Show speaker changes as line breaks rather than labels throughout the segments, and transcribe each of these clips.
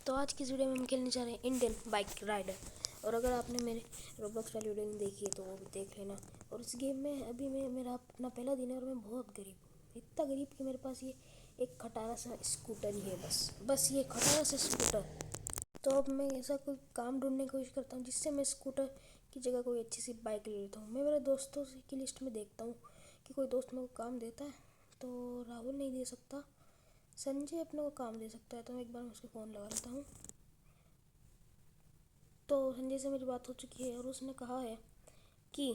तो आज की इस वीडियो में हम खेलने जा रहे हैं इंडियन बाइक राइडर। और अगर आपने मेरे रोब्लॉक्स वाली वीडियो नहीं देखी है तो वो भी देख लेना। और इस गेम में अभी मेरा अपना पहला दिन है और मैं बहुत गरीब हूँ, इतना गरीब कि मेरे पास ये एक खटारा सा स्कूटर ही है। बस ये खटारा सा स्कूटर। तो अब मैं ऐसा कोई काम ढूंढने की कोशिश करता हूँ जिससे मैं स्कूटर की जगह कोई अच्छी सी बाइक ले लेता हूँ। मैं मेरे दोस्तों की लिस्ट में देखता हूँ कि कोई दोस्त मेरे को काम देता है। तो राहुल नहीं दे सकता, संजय अपने को काम दे सकता है। तो मैं एक बार उसको फ़ोन लगा लेता हूँ। तो संजय से मेरी बात हो चुकी है और उसने कहा है कि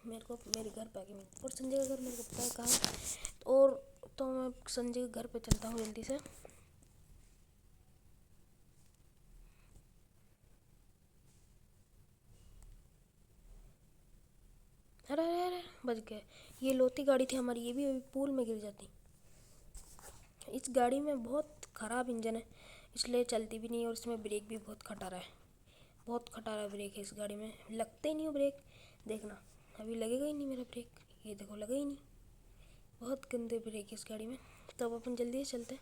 मेरे को मेरे घर पे आके मिल। और संजय का घर मेरे को पता है कहाँ है। और तो मैं संजय के घर पे चलता हूँ जल्दी से। अरे अरे अरे, बच गए। ये लोती गाड़ी थी हमारी, ये भी अभी पूल में गिर जाती। इस गाड़ी में बहुत ख़राब इंजन है, इसलिए चलती भी नहीं। और इसमें ब्रेक भी बहुत खटारा है, बहुत खटारा ब्रेक है इस गाड़ी में। लगते ही नहीं हो ब्रेक, देखना अभी लगेगा ही नहीं मेरा ब्रेक। ये देखो लगा ही नहीं, बहुत गंदे ब्रेक है इस गाड़ी में। तो अब अपन जल्दी से चलते हैं।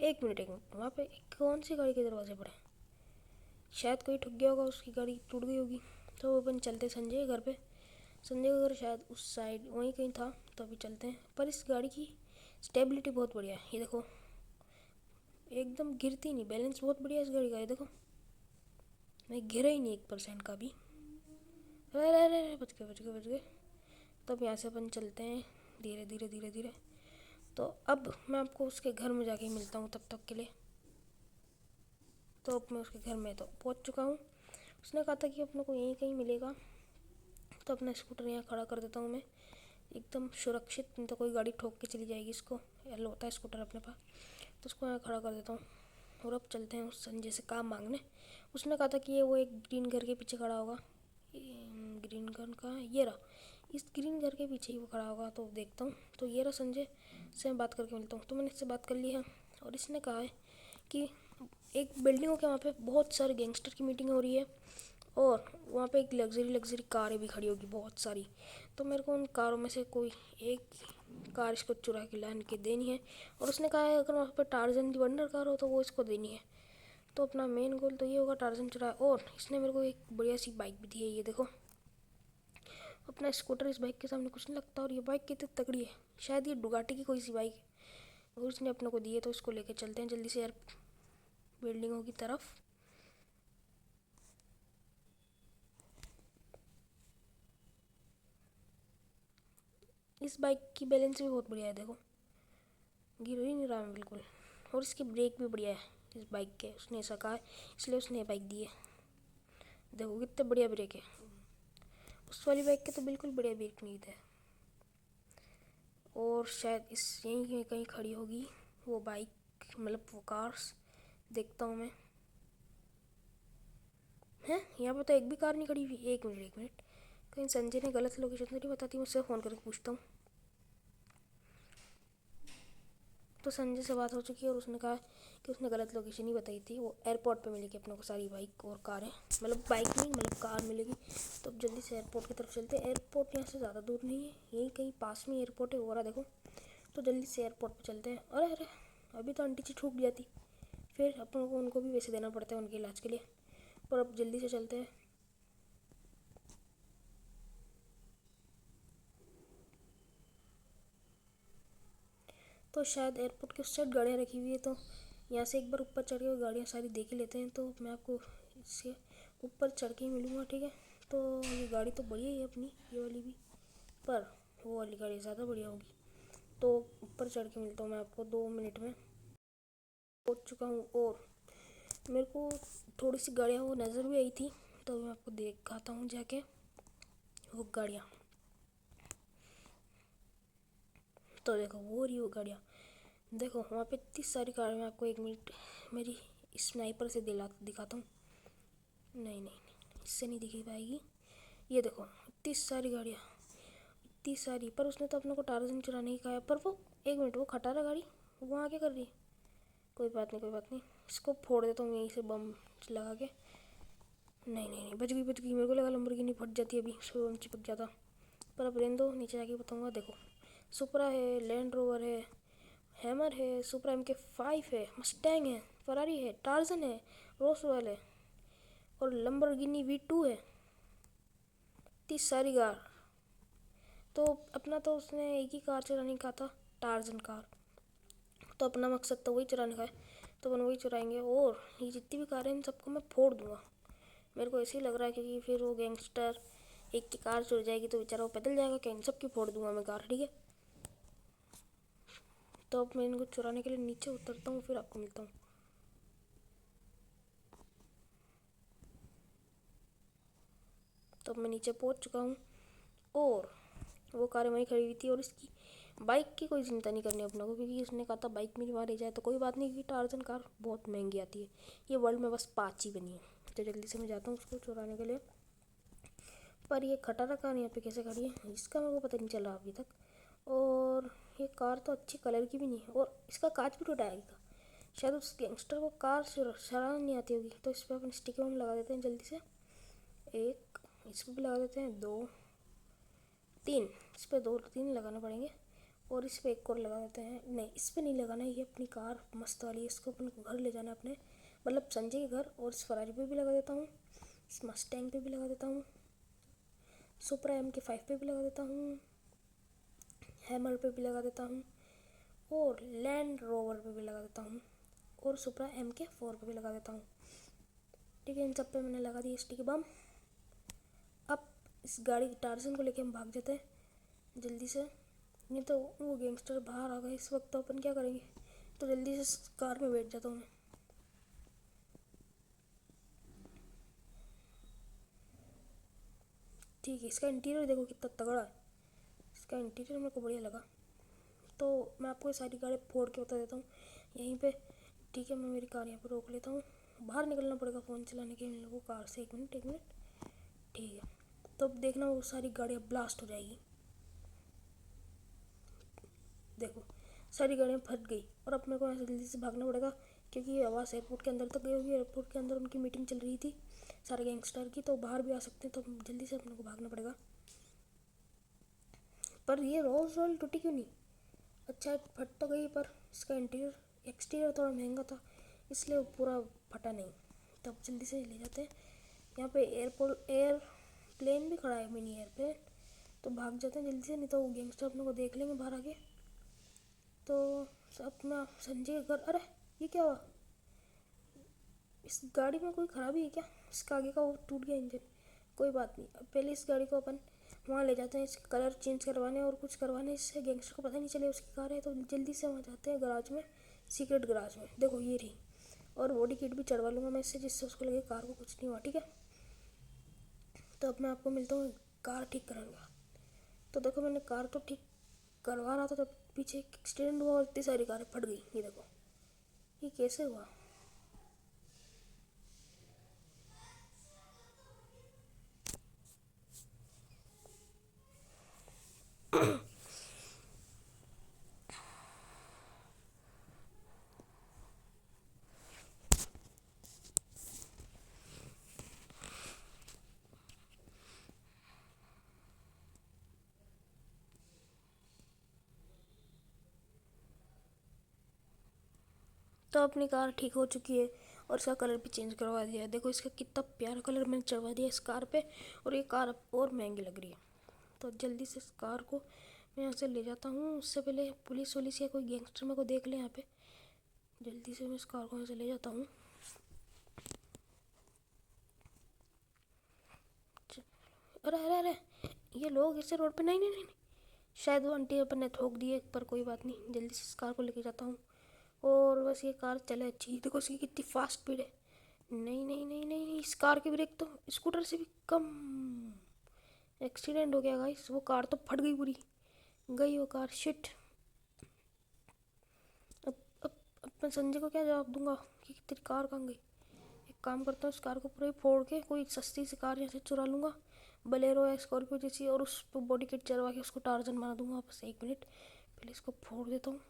एक मिनट वहाँ पे कौन सी गाड़ी के दरवाजे पर है? शायद कोई ठुक गया होगा, उसकी गाड़ी टूट गई होगी। तो अपन चलते संजय के घर पे। संजय का घर शायद उस साइड वहीं कहीं था। तो अभी चलते हैं। पर इस गाड़ी की स्टेबिलिटी बहुत बढ़िया है, ये देखो एकदम गिरती नहीं। बैलेंस बहुत बढ़िया है इस गाड़ी का, ये देखो मैं गिरा ही नहीं 1% का भी। अरे अरे अरे, बच गए बच गए बच गए। तो अब यहाँ से अपन चलते हैं धीरे धीरे धीरे धीरे। तो अब मैं आपको उसके घर में जाके मिलता हूँ तब तक के लिए। तो अब मैं उसके घर में तो पहुँच चुका हूँ। उसने कहा था कि अपने को यहीं कहीं मिलेगा। तो अपना स्कूटर यहाँ खड़ा कर देता हूँ मैं, एकदम सुरक्षित, नहीं तो कोई गाड़ी ठोक के चली जाएगी। इसको येलो होता है स्कूटर अपने पास, तो उसको यहाँ खड़ा कर देता हूँ। और अब चलते हैं उस संजय से काम मांगने। उसने कहा था कि ये वो एक ग्रीन घर के पीछे खड़ा होगा। ग्रीन घर का ये रहा, इस ग्रीन घर के पीछे ही वो खड़ा होगा। तो देखता हूँ। तो ये रहा संजय, से मैं बात करके मिलता हूँ। तो मैंने इससे बात कर ली है और इसने कहा है कि एक बिल्डिंग के वहाँ पे बहुत सारे गैंगस्टर की मीटिंग हो रही है और वहाँ पे एक लग्जरी कारें भी खड़ी होगी बहुत सारी। तो मेरे को उन कारों में से कोई एक कार इसको चुरा के लान के देनी है। और उसने कहा है अगर वहाँ पे टार्जन की वंडर कार हो तो वो इसको देनी है। तो अपना मेन गोल तो ये होगा टार्जन चुराए। और इसने मेरे को एक बढ़िया सी बाइक भी दी है, ये देखो अपना स्कूटर इस बाइक के सामने कुछ नहीं लगता। और ये बाइक कितनी तगड़ी है, शायद ये डुगाटी की कोई सी बाइक है और उसने अपने को दी है। तो इसको लेके चलते हैं जल्दी से यार बिल्डिंगों की तरफ। इस बाइक की बैलेंस भी बहुत बढ़िया है, देखो गिर ही नहीं रहा मैं बिल्कुल। और इसकी ब्रेक भी बढ़िया है इस बाइक के, उसने ऐसा कहा है इसलिए उसने ये बाइक दी है। देखो कितने बढ़िया ब्रेक है, उस वाली बाइक के तो बिल्कुल बढ़िया ब्रेक नहीं थे। और शायद इस यहीं कहीं खड़ी होगी वो बाइक, मतलब वो कार्स। देखता हूँ मैं, हैं यहाँ पे तो एक भी कार नहीं खड़ी हुई। एक मिनट, कहीं संजय ने गलत लोकेशन तो नहीं बताती? मुझसे फ़ोन करके पूछता हूँ। तो संजय से बात हो चुकी है और उसने कहा कि उसने गलत लोकेशन ही बताई थी। वो एयरपोर्ट पे मिलेगी अपने को सारी बाइक और कारें, मतलब बाइक नहीं मतलब कार मिलेगी। तो अब जल्दी से एयरपोर्ट की तरफ चलते हैं। एयरपोर्ट यहाँ से ज़्यादा दूर नहीं है, यहीं कहीं पास में एयरपोर्ट है, हो रहा देखो। तो जल्दी से एयरपोर्ट पर चलते हैं। अरे अरे, अभी तो आंटी जी ठूक जाती, फिर अपन को उनको भी पैसे देना पड़ता है उनके इलाज के लिए। पर अब जल्दी से चलते हैं। तो शायद एयरपोर्ट के उस साइड गाड़ियाँ रखी हुई है, तो यहाँ से एक बार ऊपर चढ़ के गाड़ियाँ सारी देख ही लेते हैं। तो मैं आपको इससे ऊपर चढ़ के ही मिलूँगा, ठीक है? तो ये गाड़ी तो बढ़िया है अपनी, ये वाली भी, पर वो वाली गाड़ी ज़्यादा बढ़िया होगी। तो ऊपर चढ़ के मिलता हूँ मैं आपको 2 मिनट में। पहुँच चुका हूँ और मेरे को थोड़ी सी गाड़ियाँ वो नज़र भी आई थी, तो मैं आपको दिखाता हूँ जाके वो गाड़ियाँ। तो देखो वो रही वो गाड़ियाँ, देखो वहाँ पे इतनी सारी कार। मैं आपको 1 मिनट मेरी स्नाइपर से दिखाता हूँ। नहीं नहीं नहीं, इससे नहीं दिखी पाएगी। ये देखो इतनी सारी गाड़ियाँ, इतनी सारी। पर उसने तो अपने को टार्जन चुराने ही कहा है। पर वो 1 मिनट, वो खटारा गाड़ी वहाँ क्या कर रही है? कोई बात नहीं कोई बात नहीं, इसको फोड़ देता हूँ यहीं से बम लगा के। नहीं नहीं नहीं, बच गई। मेरे को लगा लंबोर्गिनी फट जाती है अभी, उस पर बम चिपक जाता। पर अब रहने दो, नीचे जाके बताऊँगा। देखो सुपरा है, लैंड रोवर है, हैमर है, सुपरा MK5 है, मस्टैंग है। फरारी है, टार्जन है, रोल्स रॉयल है और लंबोर्गिनी V2 है। 30 सारी कार। तो अपना तो उसने एक ही कार चुराने का था, टार्जन कार। तो अपना मकसद तो वही चुराने का है, तो अपन वही चुराएंगे और ये जितनी भी कारें हैं इन सबको मैं फोड़ दूंगा। मेरे को ऐसे ही लग रहा है, क्योंकि फिर वो गैंगस्टर एक की कार चुर जाएगी तो बेचारा वो पैदल जाएगा, क्या इन सब की फोड़ दूंगा मैं कार, ठीक है। तो अब मैं इनको चुराने के लिए नीचे उतरता हूँ, फिर आपको मिलता हूँ। तो अब मैं नीचे पहुँच चुका हूँ और वो कारें वहीं खड़ी हुई थी। और इसकी बाइक की कोई चिंता नहीं करनी अपने को, क्योंकि उसने कहा था बाइक मेरी वहाँ ले जाए तो कोई बात नहीं, क्योंकि टार्जन कार बहुत महंगी आती है, ये वर्ल्ड में बस 5 ही बनी है। तो जल्दी से मैं जाता हूँ उसको चुराने के लिए। पर ये खटारा कार यहाँ पे कैसे खड़ी है इसका मेरे को पता नहीं चला अभी तक। और ये कार तो अच्छी कलर की भी नहीं है और इसका कांच भी टूटा है। शायद उस गैंगस्टर को कार चलाना नहीं आती होगी। तो इस पर अपन स्टिकर बम लगा देते हैं जल्दी से। एक इस पर भी लगा देते हैं, 2 3, इस पर 2 3 लगाना पड़ेंगे। और इस पर एक और लगा देते हैं। नहीं, इस पर नहीं लगाना, ये अपनी कार मस्त वाली है, इसको अपन को घर ले जाना है अपने, मतलब संजय के घर। और इस फरारी पे भी लगा देता हूँ, इस मस्टैंग पे भी लगा देता हूँ, सुपरा MK5 पे भी लगा देता हूँ, हैमर पे भी लगा देता हूँ और लैंड रोवर पे भी लगा देता हूँ और सुपरा MK4 पे भी लगा देता हूँ। ठीक है, इन सब पे मैंने लगा दिया स्टिकी बम। अब इस गाड़ी टार्जन को लेके हम भाग जाते हैं जल्दी से, नहीं तो वो गैंगस्टर बाहर आ गए इस वक्त, तो अपन क्या करेंगे। तो जल्दी से इस कार में बैठ जाता हूँ मैं। ठीक है, इसका इंटीरियर देखो कितना तगड़ा है, इसका इंटीरियर मेरे को बढ़िया लगा। तो मैं आपको ये सारी गाड़ी फोड़ के बता देता हूँ यहीं पे। ठीक है, मैं मेरी कार यहाँ पर रोक लेता हूँ, बाहर निकलना पड़ेगा फ़ोन चलाने के लिए को कार से। 1 मिनट। ठीक है, तो अब देखना वो सारी गाड़ियाँ ब्लास्ट हो जाएगी। देखो सारी गाड़ियाँ फट गई और अब मेरे को यहाँ से जल्दी से भागना पड़ेगा, क्योंकि ये आवाज़ एयरपोर्ट के अंदर तक गई होगी। एयरपोर्ट के अंदर उनकी मीटिंग चल रही थी सारे गैंगस्टर की, तो बाहर भी आ सकते हैं, तो जल्दी से अपने को भागना पड़ेगा। पर ये रोल्स रॉयल टूटी क्यों नहीं? अच्छा फट तो गई, पर इसका इंटीरियर एक्सटीरियर थोड़ा महंगा था इसलिए वो पूरा फटा नहीं। तब जल्दी से ले जाते हैं। यहाँ पे एयरपोर्ट एयरप्लेन भी खड़ा है, मिनी एयरप्लेन। तो भाग जाते हैं जल्दी से, नहीं तो वो गैंगस्टर अपने को देख लेंगे बाहर आके। तो अपना संजय का घर, अरे ये क्या हुआ? इस गाड़ी में कोई खराबी है क्या? इसका आगे का वो टूट गया इंजन। कोई बात नहीं, अब पहले इस गाड़ी को अपन वहाँ ले जाते हैं इसका कलर चेंज करवाने और कुछ करवाने, इससे गैंगस्टर को पता नहीं चले उसकी कार है। तो जल्दी से वहाँ जाते हैं गराज में, सीक्रेट गराज में। देखो ये रही, और बॉडी किट भी चढ़वा लूँगा मैं इससे, जिससे उसको लगे कार को कुछ नहीं हुआ, ठीक है। तो अब मैं आपको मिलता हूँ कार ठीक कराने का। तो देखो मैंने कार तो ठीक करवा रहा था, तब पीछे एक एक्सीडेंट हुआ और इतनी सारी कारें फट गई। ये देखो ये कैसे हुआ? तो अपनी कार ठीक हो चुकी है और इसका कलर भी चेंज करवा दिया है। देखो इसका कितना प्यारा कलर मैंने चढ़वा दिया इस कार पे, और ये कार अब और महंगी लग रही है। तो जल्दी से इस कार को मैं यहाँ से ले जाता हूँ, उससे पहले पुलिस वुलिस या कोई गैंगस्टर मेरे को देख ले यहाँ पे। जल्दी से मैं इस कार को यहाँ से ले जाता हूँ। अरे अरे अरे, ये लोग ऐसे रोड पे, नहीं नहीं नहीं, शायद वो आंटी अपन ने ठोक दिए, पर कोई बात नहीं। जल्दी से इस कार को लेके जाता हूँ और बस ये कार चले अच्छी। देखो इसकी कितनी फास्ट स्पीड है। नहीं नहीं नहीं नहीं नहीं, इस कार की ब्रेक तो स्कूटर से भी कम। एक्सीडेंट हो गया गाइस, वो कार तो फट गई पूरी, गई वो कार, शिट। अब अब मैं संजय को क्या जवाब दूंगा कि तेरी कार कहाँ गई? एक काम करता हूँ, इस कार को पूरा ही फोड़ के कोई सस्ती सी कार यहाँ से चुरा लूँगा, बलेरो या स्कॉर्पियो जैसी, और उस पर बॉडी किट चढ़वा के उसको टार्जन बना दूंगा वापस। 1 मिनट, पहले इसको फोड़ देता हूँ।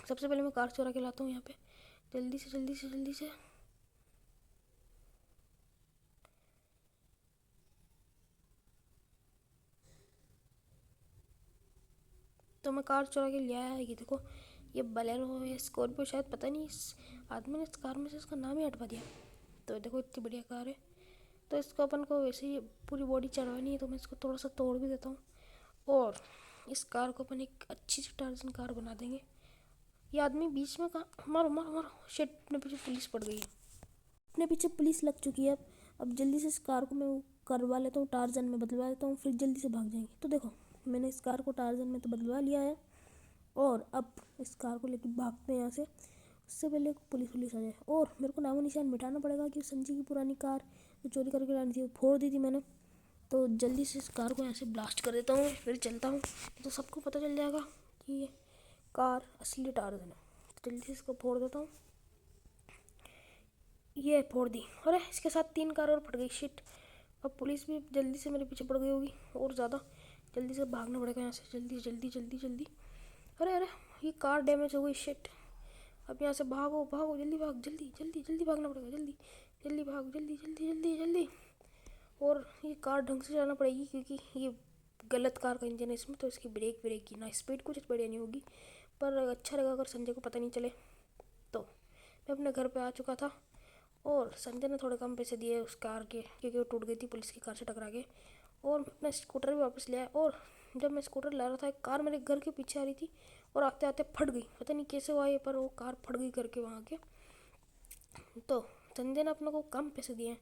सबसे पहले मैं कार चुरा के लाता हूँ यहाँ पे, जल्दी से जल्दी से जल्दी से। तो मैं कार चुरा के ले आया है, ये देखो ये बलेनो है, स्कॉर्पियो शायद, पता नहीं। इस आदमी ने इस कार में से इसका नाम ही हटवा दिया। तो देखो इतनी बढ़िया कार है। तो इसको अपन को वैसे ही पूरी बॉडी चढ़वानी है, तो मैं इसको थोड़ा सा तोड़ भी देता हूँ। और इस कार को अपन एक अच्छी सी टार्जन कार बना देंगे। ये आदमी बीच में कहाँ, मारो मारो मारो, शिट, अपने पीछे पुलिस पड़ गई है। अपने पीछे पुलिस लग चुकी है। अब जल्दी से इस कार को मैं वो करवा लेता हूँ, टार्जन में बदलवा लेता हूँ, फिर जल्दी से भाग जाएंगे। तो देखो मैंने इस कार को टार्जन में तो बदलवा लिया है, और अब इस कार को लेकर भागते हैं यहाँ से, उससे पहले पुलिस आ जाए। और मेरे को नामो निशान मिटाना पड़ेगा कि संजय की पुरानी कार जो चोरी करके लानी थी वो फोड़ दी थी मैंने। तो जल्दी से इस कार को यहाँ से ब्लास्ट कर देता हूँ, फिर चलता हूँ, तो सबको पता चल जाएगा कि ये कार असली टार्जन है। तो जल्दी से इसको फोड़ देता हूँ। ये फोड़ दी। अरे इसके साथ 3 कार और फट गई, शिट। अब पुलिस भी जल्दी से मेरे पीछे पड़ गई होगी, और ज़्यादा जल्दी से भागना पड़ेगा यहाँ से, जल्दी जल्दी जल्दी जल्दी। अरे अरे ये कार डैमेज हो गई, शिट। अब यहाँ से भागो भागो, जल्दी भाग, जल्दी जल्दी जल्दी भागना पड़ेगा, जल्दी जल्दी भाग, जल्दी जल्दी जल्दी जल्दी। और ये कार ढंग से चलाना पड़ेगी, क्योंकि ये गलत कार का इंजन है इसमें, तो इसकी ब्रेक की ना स्पीड कुछ बढ़िया नहीं होगी। पर अच्छा लगा अगर संजय को पता नहीं चले। तो मैं अपने घर पे आ चुका था, और संजय ने थोड़े कम पैसे दिए उस कार के, क्योंकि वो टूट गई थी पुलिस की कार से टकरा के। और मैं अपना स्कूटर भी वापस ले आया। और जब मैं स्कूटर ला रहा था, एक कार मेरे घर के पीछे आ रही थी, और आते आते फट गई। पता नहीं कैसे हुआ ये, पर वो कार फट गई करके वहाँ के। तो संजय ने अपने को कम पैसे दिए,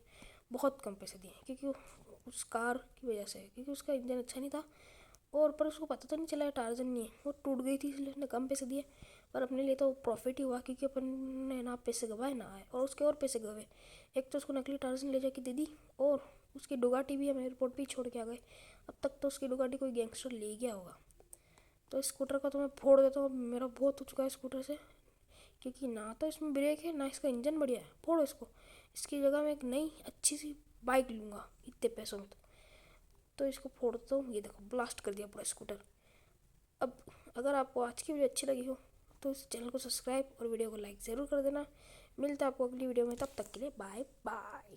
बहुत कम पैसे दिए, क्योंकि उस कार की वजह से, क्योंकि उसका इंजन अच्छा नहीं था। और पर उसको पता तो नहीं चला टार्जन नहीं है, वो टूट गई थी, इसलिए उसने कम पैसे दिए। पर अपने लिए तो प्रॉफिट ही हुआ, क्योंकि अपन ने ना पैसे गवाए ना आए, और उसके और पैसे गए। एक तो उसको नकली टार्जन ले जाके दे दी, और उसकी डुगाटी भी हम एयरपोर्ट पर ही छोड़ के आ गए। अब तक तो उसकी डुगाटी कोई गैंगस्टर ले गया होगा। तो स्कूटर का तो मैं फोड़ देता हूँ, मेरा बहुत हो चुका है स्कूटर से, क्योंकि ना तो इसमें ब्रेक है ना इसका इंजन बढ़िया है। फोड़ो इसको। इसकी जगह मैं एक नई अच्छी सी बाइक लूँगा इतने पैसों में। तो इसको फोड़ देता हूँ। ये देखो ब्लास्ट कर दिया पूरा स्कूटर। अब अगर आपको आज की वीडियो अच्छी लगी हो, तो इस चैनल को सब्सक्राइब और वीडियो को लाइक ज़रूर कर देना। मिलता है आपको अगली वीडियो में, तब तक के लिए बाय बाय।